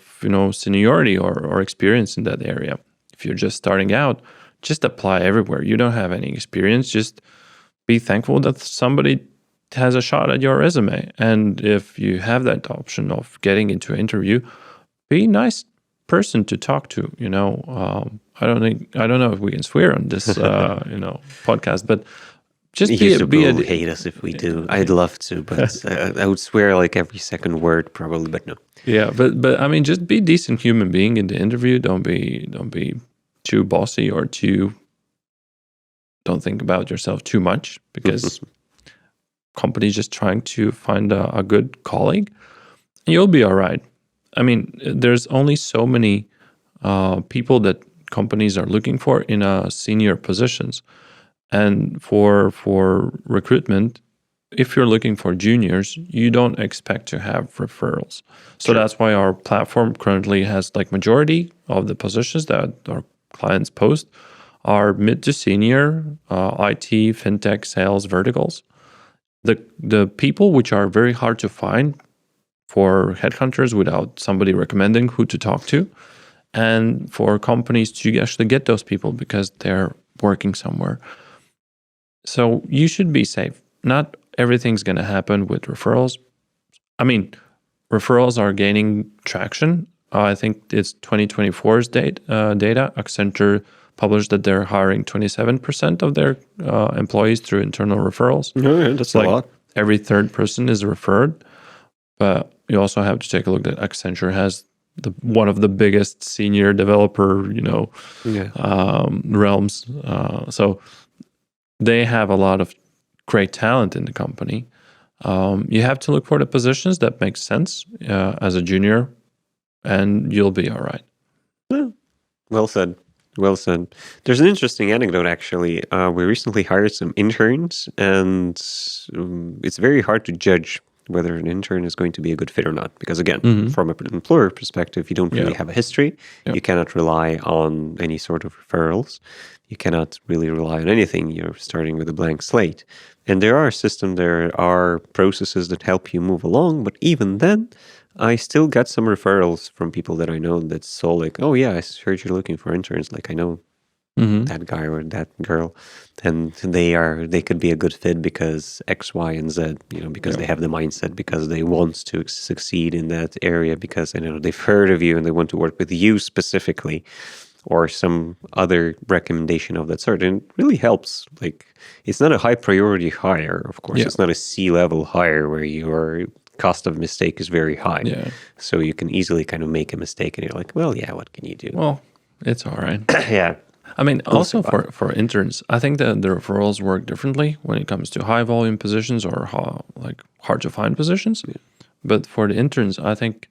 seniority or experience in that area. If you're just starting out, just apply everywhere. You don't have any experience. Just be thankful that somebody has a shot at your resume. And if you have that option of getting into an interview, be a nice person to talk to. I don't know if we can swear on this podcast, but just YouTube hate us if we do. I'd love to, but I would swear like every second word probably, but no. Yeah, but I mean, just be a decent human being in the interview. Don't be too bossy or don't think about yourself too much, because company's just trying to find a good colleague. You'll be all right. I mean, there's only so many people that companies are looking for in senior positions. And for recruitment, if you're looking for juniors, you don't expect to have referrals. So that's why our platform currently has like majority of the positions that our clients post are mid to senior, IT, fintech, sales verticals. The people which are very hard to find for headhunters without somebody recommending who to talk to, and for companies to actually get those people because they're working somewhere. So you should be safe. Not everything's going to happen with referrals. I mean, referrals are gaining traction. I think it's 2024's data. Accenture published that they're hiring 27% of their employees through internal referrals. Yeah, that's a lot. Every third person is referred. But you also have to take a look that Accenture has one of the biggest senior developer, realms. So they have a lot of great talent in the company. You have to look for the positions that make sense as a junior, and you'll be all right. Yeah. Well said. Well said. There's an interesting anecdote, actually. We recently hired some interns, and it's very hard to judge whether an intern is going to be a good fit or not. Because again, from an employer perspective, you don't really have a history. Yeah. You cannot rely on any sort of referrals. You cannot really rely on anything. You're starting with a blank slate. And there are systems, there are processes that help you move along. But even then, I still got some referrals from people that I know that saw like, oh yeah, I heard you're looking for interns. Like I know that guy or that girl, and they could be a good fit because X, Y, and Z, because they have the mindset, because they want to succeed in that area, because they've heard of you and they want to work with you specifically, or some other recommendation of that sort. And it really helps. Like it's not a high priority hire, of course. Yeah. It's not a C-level hire where your cost of mistake is very high. Yeah. So you can easily kind of make a mistake and you're like, well, yeah, what can you do? Well, it's all right. Yeah. I mean, also for interns, I think that the referrals work differently when it comes to high volume positions or hard to find positions. Yeah. But for the interns, I think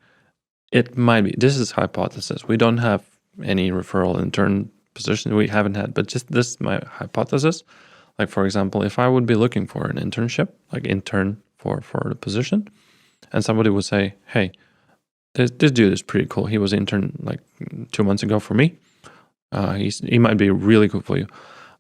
it might be, this is hypothesis. We don't have any referral intern position. We haven't had, but just this is my hypothesis. Like, for example, if I would be looking for an internship, like intern for the position, and somebody would say, hey, this dude is pretty cool. He was intern like 2 months ago for me. He might be really cool for you.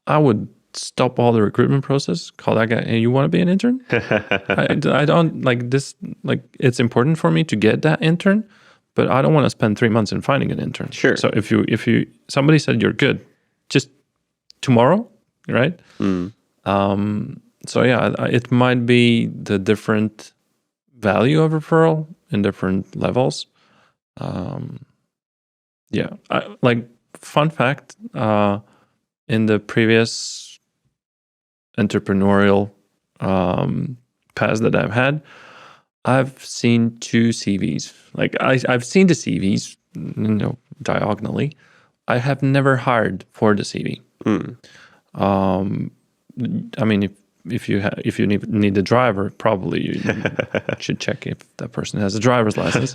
I would stop all the recruitment process, call that guy, hey, you want to be an intern? I don't like this. Like, it's important for me to get that intern, but I don't want to spend 3 months in finding an intern. Sure. So if somebody said you're good, just tomorrow, right? So yeah, it might be the different value of referral in different levels. Fun fact, in the previous entrepreneurial past that I've had, I've seen 2 CVs. Like I've seen the CVs, diagonally. I have never hired for the CV. I mean, if you need a driver, probably you should check if that person has a driver's license.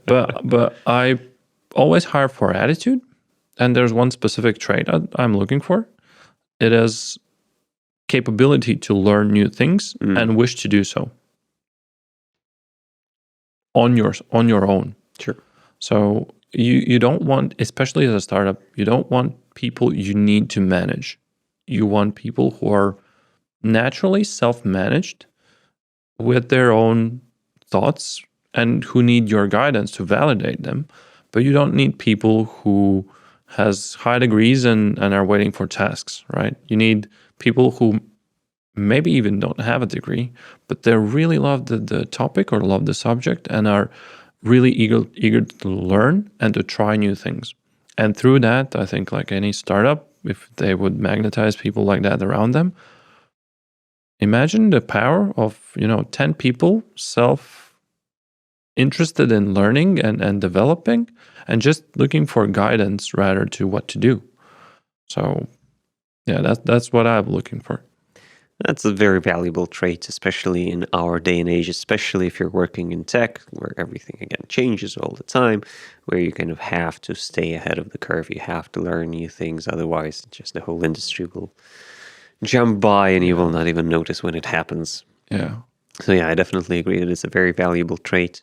But I always hire for attitude, and there's one specific trait I'm looking for. It is capability to learn new things and wish to do so on your own. Sure. So you don't want, especially as a startup, you don't want people you need to manage. You want people who are naturally self-managed with their own thoughts and who need your guidance to validate them. But you don't need people who has high degrees and are waiting for tasks, right? You need people who maybe even don't have a degree, but they really love the topic or love the subject and are really eager to learn and to try new things. And through that, I think like any startup, if they would magnetize people like that around them, imagine the power of 10 people interested in learning and developing and just looking for guidance rather to what to do. So yeah, that's what I'm looking for. That's a very valuable trait, especially in our day and age, especially if you're working in tech, where everything, again, changes all the time, where you kind of have to stay ahead of the curve. You have to learn new things. Otherwise, just the whole industry will jump by and you will not even notice when it happens. Yeah. So yeah, I definitely agree that it's a very valuable trait.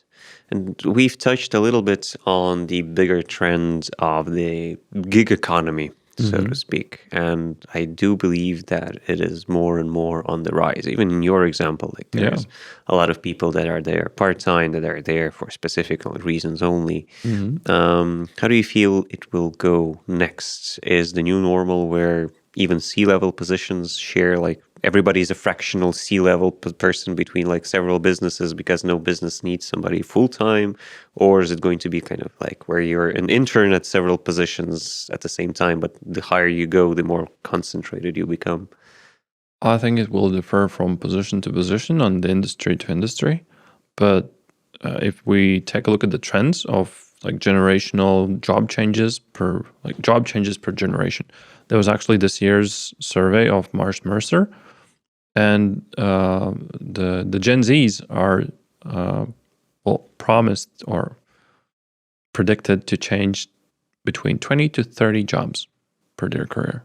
And we've touched a little bit on the bigger trend of the gig economy, so to speak. And I do believe that it is more and more on the rise. Even in your example, like there's a lot of people that are there part-time, that are there for specific reasons only. How do you feel it will go next? Is the new normal where even C-level positions share, like everybody's a fractional C-level person between like several businesses because no business needs somebody full-time? Or is it going to be kind of like where you're an intern at several positions at the same time, but the higher you go, the more concentrated you become? I think it will differ from position to position, on the industry to industry. But if we take a look at the trends of like generational job changes per generation, there was actually this year's survey of Marsh Mercer, and the Gen Zs are promised or predicted to change between 20 to 30 jobs per their career.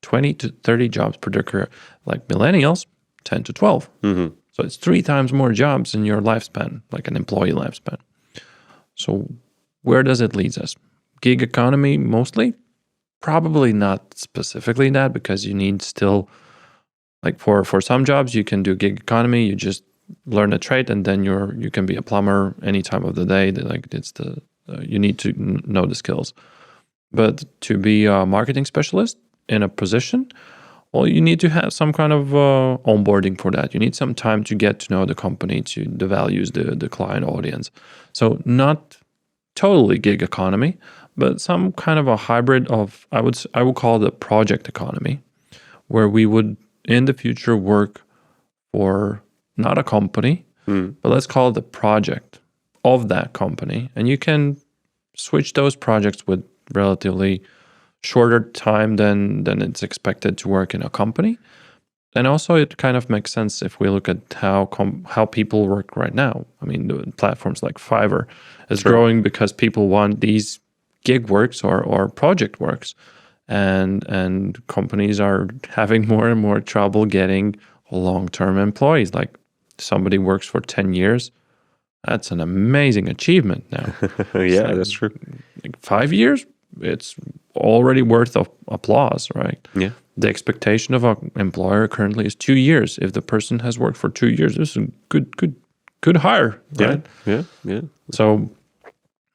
20 to 30 jobs per their career. Like millennials, 10 to 12. So it's 3 times more jobs in your lifespan, like an employee lifespan. So where does it lead us? Gig economy mostly? Probably not specifically that, because you need still, like for some jobs, you can do gig economy. You just learn a trade and then you can be a plumber any time of the day. Like it's you need to know the skills. But to be a marketing specialist in a position, well, you need to have some kind of onboarding for that. You need some time to get to know the company, to the values, the client audience. So not totally gig economy, but some kind of a hybrid of, I would call it a project economy, where we would in the future work for not a company, but let's call it a project of that company. And you can switch those projects with relatively shorter time than it's expected to work in a company. And also it kind of makes sense if we look at how people work right now. I mean, the platforms like Fiverr is growing because people want these gig works or project works. And companies are having more and more trouble getting long-term employees. Like somebody works for 10 years. That's an amazing achievement now. Yeah, that's true. Like 5 years, it's already worth of applause, right? Yeah. The expectation of an employer currently is 2 years. If the person has worked for 2 years, this is a good hire, right? Yeah. So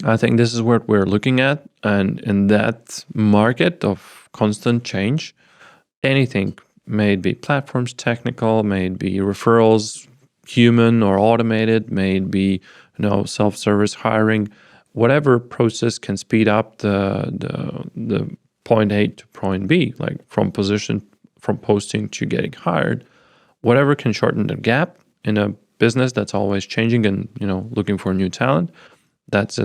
I think this is what we're looking at. And in that market of constant change, anything, may it be platforms, technical, may it be referrals, human or automated, may it be self-service hiring, whatever process can speed up the point A to point B, like from posting to getting hired, whatever can shorten the gap in a business that's always changing and looking for new talent. That's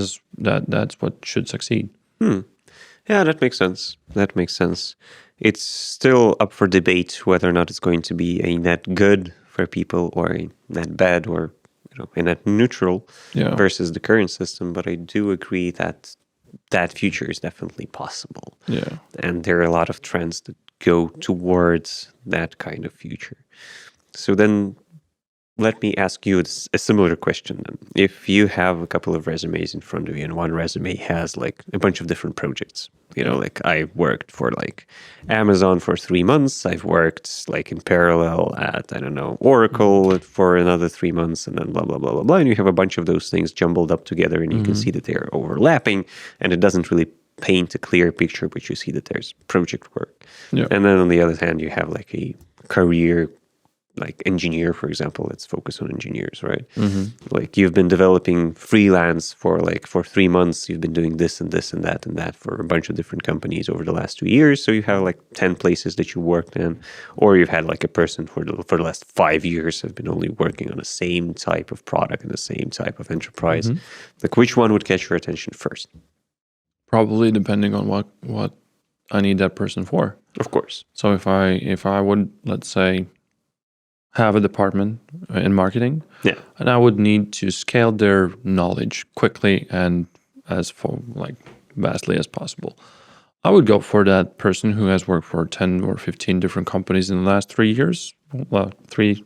what should succeed. Yeah, that makes sense. It's still up for debate whether or not it's going to be a net good for people or a net bad or a net neutral versus the current system. But I do agree that future is definitely possible. Yeah. And there are a lot of trends that go towards that kind of future. So then let me ask you a similar question then. If you have a couple of resumes in front of you and one resume has like a bunch of different projects, like I worked for like Amazon for 3 months, I've worked like in parallel at, I don't know, Oracle for another 3 months, and then blah, blah, blah, blah, blah. And you have a bunch of those things jumbled up together, and you can see that they're overlapping, and it doesn't really paint a clear picture, but you see that there's project work. Yeah. And then on the other hand, you have like a career, like engineer, for example. Let's focus on engineers, right? Like you've been developing freelance for 3 months. You've been doing this and this and that for a bunch of different companies over the last 2 years. So you have like 10 places that you worked in, or you've had like a person for the last 5 years have been only working on the same type of product and the same type of enterprise. Like which one would catch your attention first? Probably depending on what I need that person for. Of course. So if I would, let's say, have a department in marketing, and I would need to scale their knowledge quickly and as vastly as possible, I would go for that person who has worked for 10 or 15 different companies in the last 3 years. Well, 3,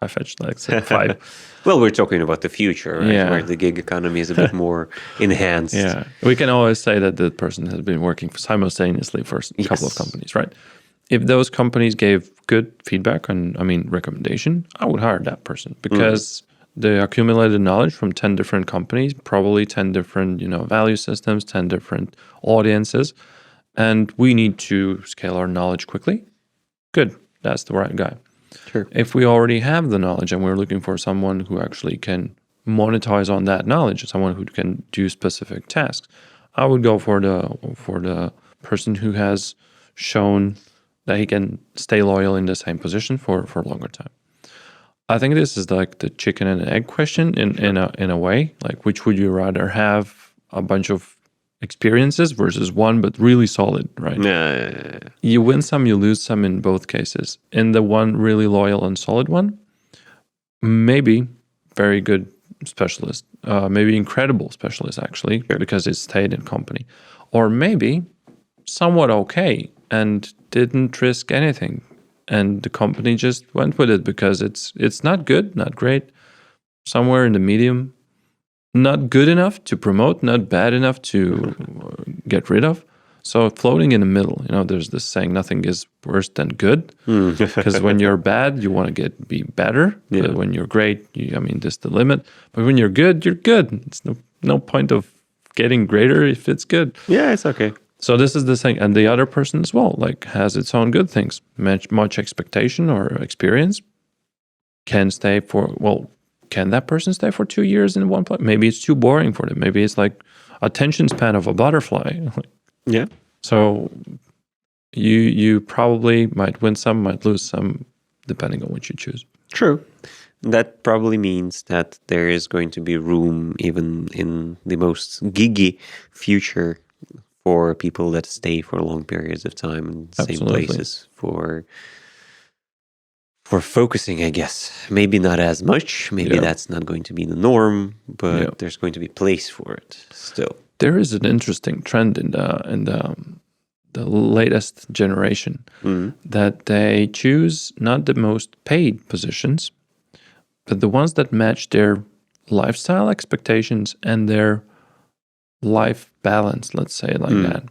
I fetched like 5. Well, we're talking about the future, right? Yeah. Where the gig economy is a bit more enhanced. Yeah, we can always say that the person has been working simultaneously for a couple of companies, right? If those companies gave good feedback and, recommendation, I would hire that person because the accumulated knowledge from 10 different companies, probably 10 different, value systems, 10 different audiences, and we need to scale our knowledge quickly. Good, that's the right guy. Sure. If we already have the knowledge and we're looking for someone who actually can monetize on that knowledge, someone who can do specific tasks, I would go for the person who has shown that he can stay loyal in the same position for a longer time. I think this is like the chicken and egg question in a way. Like, which would you rather have a bunch of experiences versus one but really solid, right? Yeah. You win some, you lose some in both cases. In the one really loyal and solid one, maybe very good specialist, maybe incredible specialist actually, because it stayed in company, or maybe somewhat okay and didn't risk anything, and the company just went with it because it's not good, not great, somewhere in the medium, not good enough to promote, not bad enough to get rid of. So floating in the middle, there's this saying, nothing is worse than good, because when you're bad, you want to be better. Yeah. But when you're great, this is the limit. But when you're good, you're good. It's no point of getting greater if it's good. Yeah, it's okay. So this is the thing. And the other person as well, has its own good things. Much expectation or experience. Can that person stay for 2 years in one place? Maybe it's too boring for them. Maybe it's like attention span of a butterfly. Yeah. So you probably might win some, might lose some, depending on what you choose. True. That probably means that there is going to be room even in the most giggy future for people that stay for long periods of time in the same places for focusing, I guess. Maybe not as much. Maybe that's not going to be the norm, but there's going to be place for it still. There is an interesting trend in the latest generation that they choose not the most paid positions, but the ones that match their lifestyle expectations and their life balance, let's say it like that.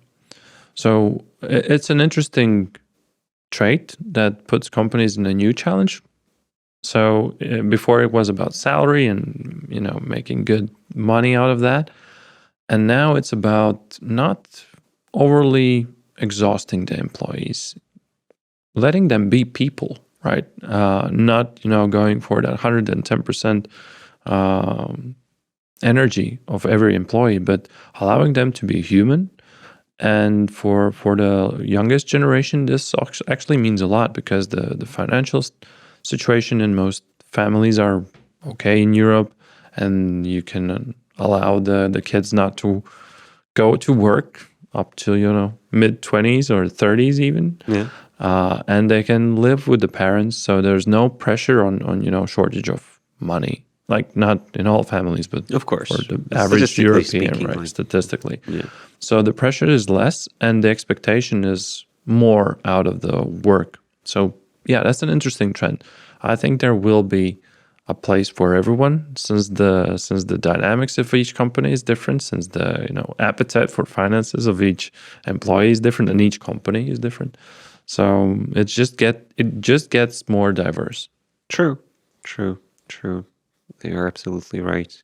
So it's an interesting trait that puts companies in a new challenge. So before it was about salary and making good money out of that, and now it's about not overly exhausting the employees, letting them be people, right? Not going for that 110% energy of every employee, but allowing them to be human. And for the youngest generation, this actually means a lot, because the financial situation in most families are okay in Europe, and you can allow the kids not to go to work up to mid-20s or 30s even. Yeah. And they can live with the parents, so there's no pressure on shortage of money. Like, not in all families, but of course, for the average European, right? Statistically. Yeah. So the pressure is less, and the expectation is more out of the work. So yeah, that's an interesting trend. I think there will be a place for everyone, since the dynamics of each company is different, since the appetite for finances of each employee is different, and each company is different. So it just gets more diverse. True. They are absolutely right.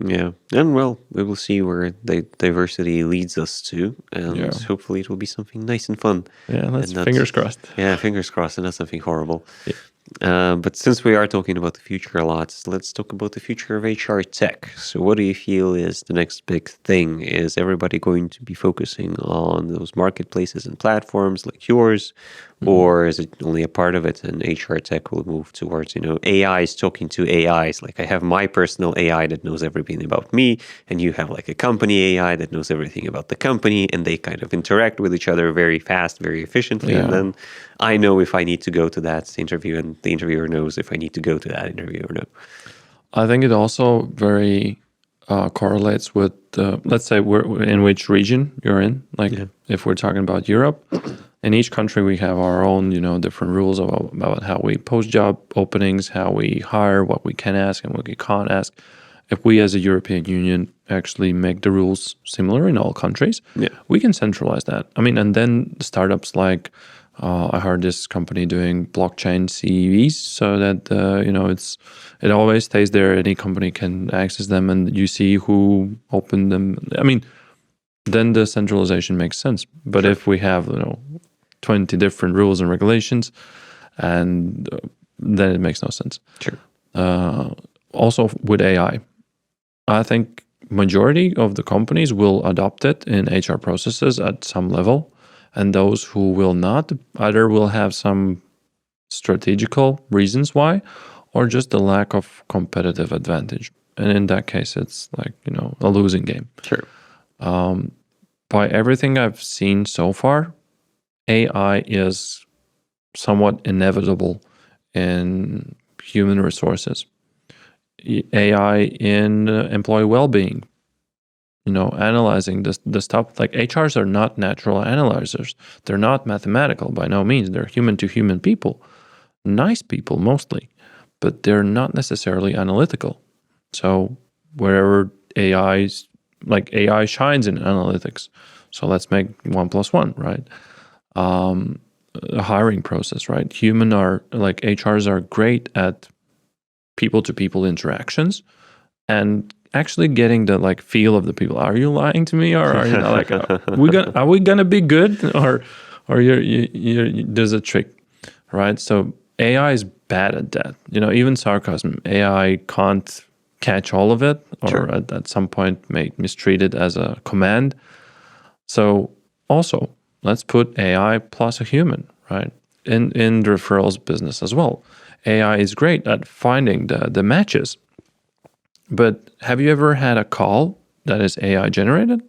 Yeah, and well, we will see where the diversity leads us to, and hopefully it will be something nice and fun. Yeah, let's fingers crossed. Yeah, fingers crossed, and not something horrible. Yeah. But since we are talking about the future a lot, let's talk about the future of HR tech. So what do you feel is the next big thing? Is everybody going to be focusing on those marketplaces and platforms like yours? Or is it only a part of it, and HR tech will move towards, AIs talking to AIs? Like I have my personal AI that knows everything about me, and you have like a company AI that knows everything about the company, and they kind of interact with each other very fast, very efficiently. And then I know if I need to go to that interview, and the interviewer knows if I need to go to that interview or no. I think it also very correlates with, let's say, in which region you're in. Like if we're talking about Europe, in each country we have our own, different rules about how we post job openings, how we hire, what we can ask and what we can't ask. If we as a European Union actually make the rules similar in all countries, we can centralize that. I mean, and then startups like, I heard this company doing blockchain CVs so that, it always stays there. Any company can access them and you see who opened them. I mean, then the centralization makes sense. But if we have, 20 different rules and regulations, and then it makes no sense. Sure. Also with AI, I think majority of the companies will adopt it in HR processes at some level. And those who will not, either will have some strategical reasons why, or just the lack of competitive advantage. And in that case, it's like, a losing game. Sure. By everything I've seen so far, AI is somewhat inevitable in human resources. AI in employee well-being, analyzing the stuff. Like HRs are not natural analyzers. They're not mathematical by no means. They're human-to-human people. Nice people mostly, but they're not necessarily analytical. So wherever AI shines in analytics, so let's make 1 + 1, right? A hiring process, right? HRs are great at people-to-people interactions and actually getting the feel of the people. Are you lying to me, or are you not, are we gonna be good, or there's a trick, right? So AI is bad at that. Even sarcasm, AI can't catch all of it, or at some point may mistreat it as a command. So also, let's put AI plus a human, right? In the referrals business as well. AI is great at finding the matches. But have you ever had a call that is AI generated?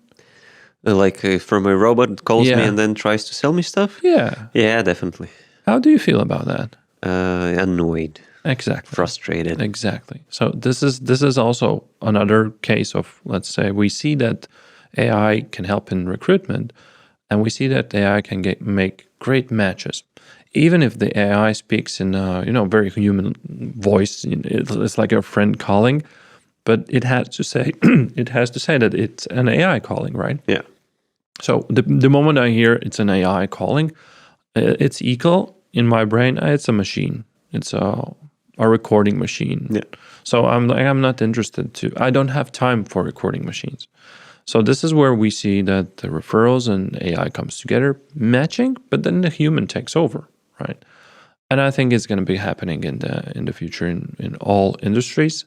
From a robot that calls me and then tries to sell me stuff? Yeah. Yeah, definitely. How do you feel about that? Annoyed. Exactly. Frustrated. Exactly. So this is also another case of, let's say, we see that AI can help in recruitment, and we see that AI can make great matches. Even if the AI speaks in a very human voice, it's like a friend calling, but it has to say that it's an AI calling, right? Yeah. So the moment I hear it's an AI calling, it's equal in my brain. It's a machine. It's a recording machine. Yeah. So I'm not interested I don't have time for recording machines. So this is where we see that the referrals and AI comes together, matching, but then the human takes over, right? And I think it's going to be happening in the future in all industries.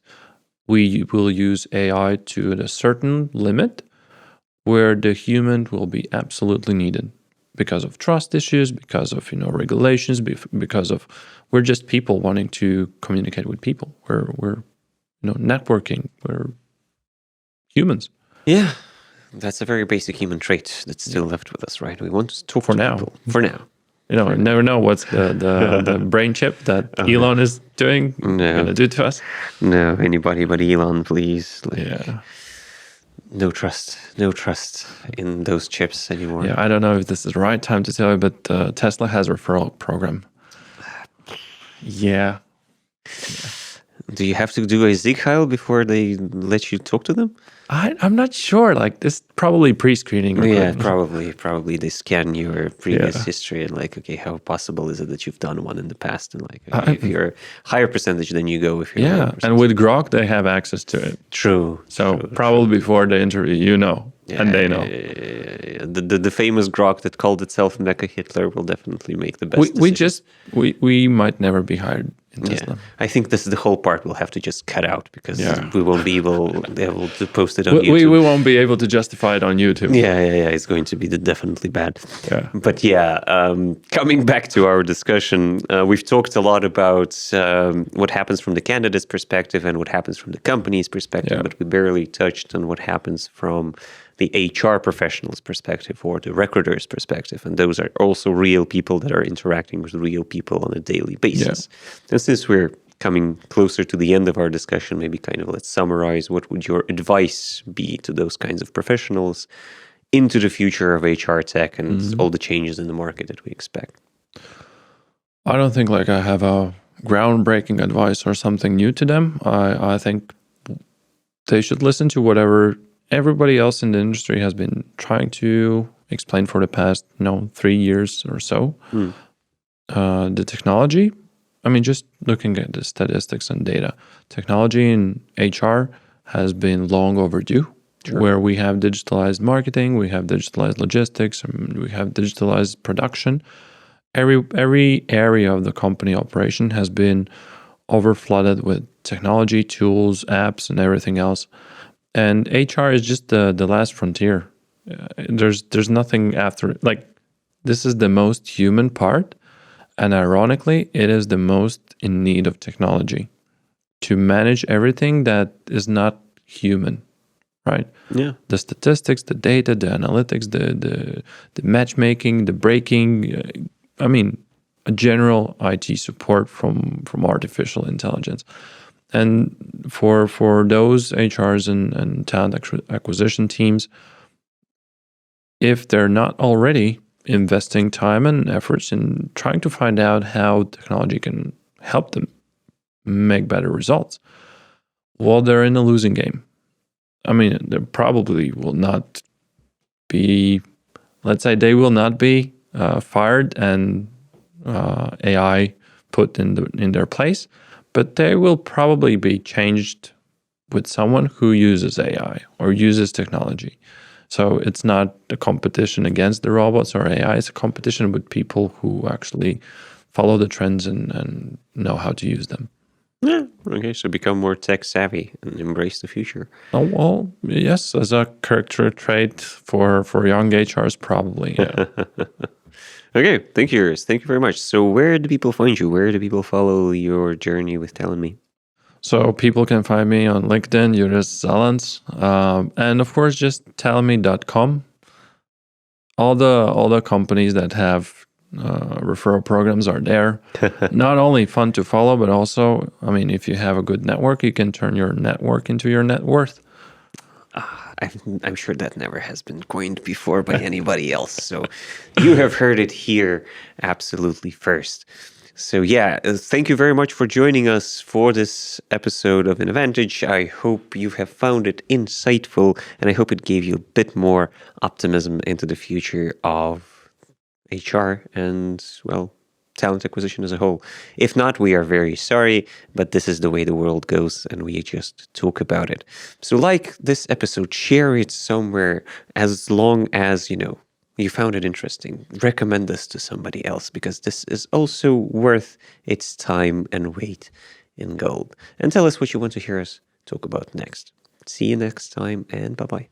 We will use AI to a certain limit where the human will be absolutely needed because of trust issues, because of regulations, because of we're just people wanting to communicate with people. We're networking. We're humans. Yeah, that's a very basic human trait that's still left with us, right? We want to talk to people. For now. You never know what's the brain chip that Elon is going to do to us. No, anybody but Elon, please. No trust in those chips anymore. Yeah, I don't know if this is the right time to tell you, but Tesla has a referral program. Yeah. Do you have to do a Zig Heil before they let you talk to them? I'm not sure. Like this, probably pre-screening. Yeah, probably they scan your previous Yeah. history and like, okay, how possible is it that you've done one in the past? And like, okay, if you're higher percentage, then you go. If you're lower Yeah, percentage. and with Grok, they have access to it. True. So probably before the interview, and they know. The famous Grok that called itself Mecha Hitler will definitely make the best decisions. We might never be hired in Tesla. I think this is the whole part we'll have to just cut out because we won't be able to post it on YouTube. We won't be able to justify it on YouTube. Yeah. It's going to be definitely bad. Yeah. But coming back to our discussion, we've talked a lot about what happens from the candidate's perspective and what happens from the company's perspective, but we barely touched on what happens from the HR professional's perspective or the recruiter's perspective. And those are also real people that are interacting with real people on a daily basis. And since we're coming closer to the end of our discussion, maybe kind of let's summarize what would your advice be to those kinds of professionals into the future of HR tech and all the changes in the market that we expect? I don't think like I have a groundbreaking advice or something new to them. I think they should listen to whatever everybody else in the industry has been trying to explain for the past 3 years or so. The technology, I mean, just looking at the statistics and data, technology in HR has been long overdue. Where we have digitalized marketing, we have digitalized logistics, and we have digitalized production. Every area of the company operation has been overflooded with technology, tools, apps, and everything else. And HR is just the last frontier. There's nothing after it. Like, this is the most human part, and ironically, it is the most in need of technology to manage everything that is not human, right? Yeah. The statistics, the data, the analytics, the matchmaking, the breaking. I mean, a general IT support from artificial intelligence. And for those HRs and talent acquisition teams, if they're not already investing time and efforts in trying to find out how technology can help them make better results, well, they're in a losing game. I mean, they probably will not be, let's say they will not be fired and AI put in their place, but they will probably be changed with someone who uses AI or uses technology. So it's not a competition against the robots or AI, it's a competition with people who actually follow the trends and know how to use them. Yeah. Okay. So become more tech savvy and embrace the future. Oh, well, yes, as a character trait for young HRs, probably. Yeah. Okay. Thank you, Juris. Thank you very much. So where do people find you? Where do people follow your journey with Talenme? So people can find me on LinkedIn, Juris Zalāns, and of course just talenme.com. All the companies that have referral programs are there. Not only fun to follow, but also, I mean, if you have a good network, you can turn your network into your net worth. I'm sure that never has been coined before by anybody else. So you have heard it here absolutely first. So thank you very much for joining us for this episode of Innovantage. I hope you have found it insightful, and I hope it gave you a bit more optimism into the future of HR and, well, talent acquisition as a whole. If not, we are very sorry, but this is the way the world goes, and we just talk about it. So like this episode, share it somewhere as long as, you found it interesting. Recommend this to somebody else because this is also worth its time and weight in gold. And tell us what you want to hear us talk about next. See you next time, and bye-bye.